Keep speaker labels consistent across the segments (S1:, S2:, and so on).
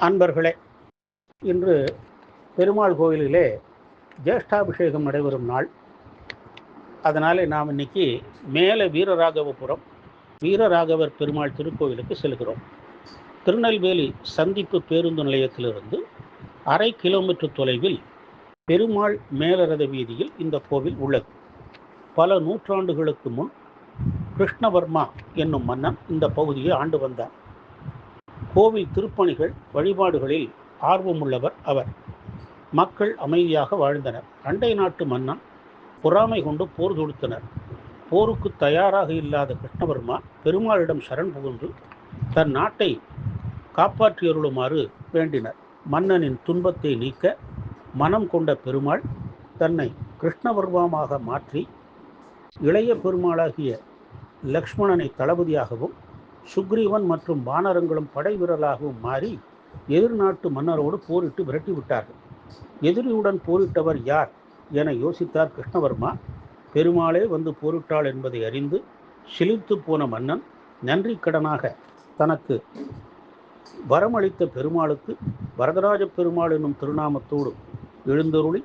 S1: அன்பர்களே, இன்று பெருமாள் கோயிலிலே ஜேஷ்டாபிஷேகம் நடைபெறும் நாள். அதனாலே நாம் இன்னைக்கு மேலே வீரராகவபுரம் வீரராகவர் பெருமாள் திருக்கோவிலுக்கு செல்கிறோம். திருநெல்வேலி சந்திப்பு பேருந்து நிலையத்திலிருந்து 1/2 கிலோமீட்டர் தொலைவில் பெருமாள் மேலரத வீதியில் இந்த கோவில் உள்ளது. பல நூற்றாண்டுகளுக்கு முன் கிருஷ்ணவர்மா என்னும் மன்னன் இந்த பகுதியை ஆண்டு வந்தார். கோவில் திருப்பணிகள் வழிபாடுகளில் ஆர்வமுள்ளவர் அவர். மக்கள் அமைதியாக வாழ்ந்தனர். அண்டை நாட்டு மன்னன் பொறாமை கொண்டு போர் தொடுத்தனர். போருக்கு தயாராக இல்லாத கிருஷ்ணவர்மா பெருமாளிடம் சரண் புகுந்து தன் நாட்டை காப்பாற்றியருளுமாறு வேண்டினர். மன்னனின் துன்பத்தை நீக்க மனம் கொண்ட பெருமாள் தன்னை கிருஷ்ணவர்மாவாக மாற்றி இளைய பெருமாளாகிய லக்ஷ்மணனை தளபதியாகவும் சுக்ரீவன் மற்றும் வானரங்களும் படை வீரர்களாகவும் மாறி எதிர்நாட்டு மன்னரோடு போரிட்டு விரட்டி விட்டார்கள். எதிரியுடன் போரிட்டவர் யார் என யோசித்தார் கிருஷ்ணவர்மா. பெருமாளே வந்து போரிட்டாள் என்பதை அறிந்து சிலிர்த்து போன மன்னன் நன்றி கடனாக தனக்கு வரமளித்த பெருமாளுக்கு வரதராஜ பெருமாள் என்னும் திருநாமத்தோடு எழுந்தருளி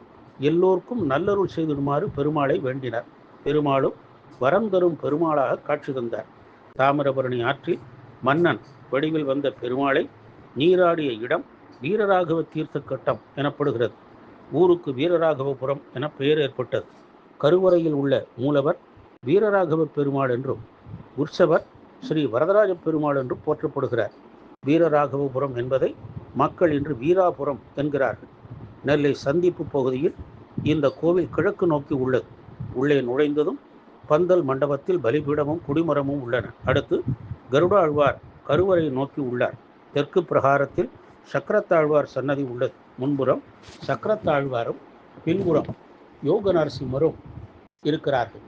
S1: எல்லோருக்கும் நல்லருள் செய்திடுமாறு பெருமாளை வேண்டினார். பெருமாளும் வரம் தரும் பெருமாளாக காட்சி தந்தார். தாமிரபரணி ஆற்றில் மன்னன் வடிவில் வந்த பெருமாளை நீராடிய இடம் வீரராகவ தீர்த்த கட்டம் எனப்படுகிறது. ஊருக்கு வீரராகவபுரம் என பெயர் ஏற்பட்டது. கருவறையில் உள்ள மூலவர் வீரராகவ பெருமாள் என்றும் உற்சவர் ஸ்ரீ வரதராஜ பெருமாள் என்றும் போற்றப்படுகிறார். வீரராகவபுரம் என்பதை மக்கள் இன்று வீராபுரம் என்கிறார்கள். நெல்லை சந்திப்பு பகுதியில் இந்த கோவில் கிழக்கு நோக்கி உள்ளது. உள்ளே நுழைந்ததும் பந்தல் மண்டபத்தில் பலிபீடமும் குடிமரமும் உள்ளன. அடுத்து கருடாழ்வார் கருவறை நோக்கி உள்ளார். தெற்கு பிரகாரத்தில் சக்கரத்தாழ்வார் சன்னதி உள்ளது. முன்புறம் சக்கரத்தாழ்வாரும் பின்புறம் யோக நரசிம்மரும் இருக்கிறார்கள்.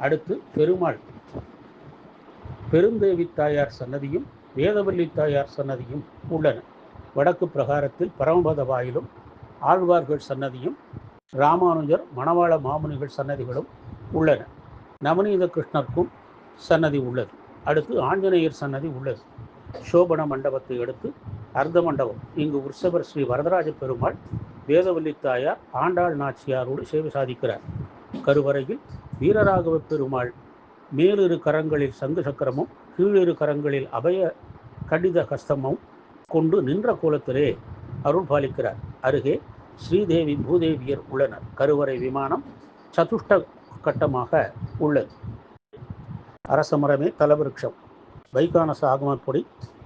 S1: அடுத்து பெருமாள் பெருந்தேவி தாயார் சன்னதியும் வேதவல்லி தாயார் சன்னதியும் உள்ளன. வடக்கு பிரகாரத்தில் பரமபத வாயிலும் ஆழ்வார்கள் சன்னதியும் ராமானுஜர் மணவாள மாமுனிகள் சன்னதிகளும் உள்ளன. நவநீத கிருஷ்ணருக்கும் சன்னதி உள்ளது. அடுத்து ஆஞ்சநேயர் சன்னதி உள்ளது. சோபன மண்டபத்தை அடுத்து அர்த்த மண்டபம். இங்கு உற்சவர் ஸ்ரீ வரதராஜ பெருமாள் வேதவல்லி தாயார் ஆண்டாள் நாச்சியாரோடு சேவை சாதிக்கிறார். கருவறையில் வீரராகவ பெருமாள் மேலிரு கரங்களில் சங்கு சக்கரமும் கீழிரு கரங்களில் அபய கடித ஹஸ்தமும் கொண்டு நின்ற கோலத்திலே அருள் பாலிக்கிறார். அருகே ஸ்ரீதேவி பூதேவியர் உள்ளனர். கருவறை விமானம் சதுஷ்ட கட்டமாக உள்ளது. அரசமரமே தலவிருட்சம். வைகானச ஆகமப்படி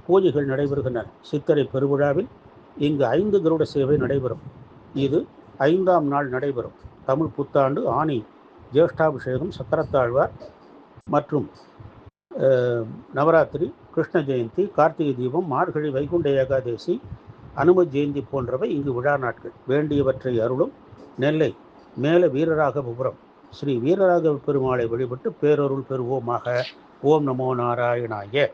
S1: பூஜைகள் நடைபெறுகின்றன. சித்திரை பெருவிழாவில் இங்கு 5 கருட சேவை நடைபெறும். இது 5ஆம் நாள் நடைபெறும். தமிழ் புத்தாண்டு ஆனி ஜேஷ்டாபிஷேகம், சக்கரத்தாழ்வார் மற்றும் நவராத்திரி, கிருஷ்ண ஜெயந்தி, கார்த்திகை தீபம், மார்கழி வைகுண்ட ஏகாதேசி, அனும ஜெயந்தி போன்றவை இங்கு விழா நாட்கள். வேண்டியவற்றை அருளும் நெல்லை மேல வீரராகவபுரம் ஸ்ரீ வீரராகவ பெருமாளை வழிபட்டு பேரருள் பெறுவோமாக. ஓம் நமோ நாராயணாய.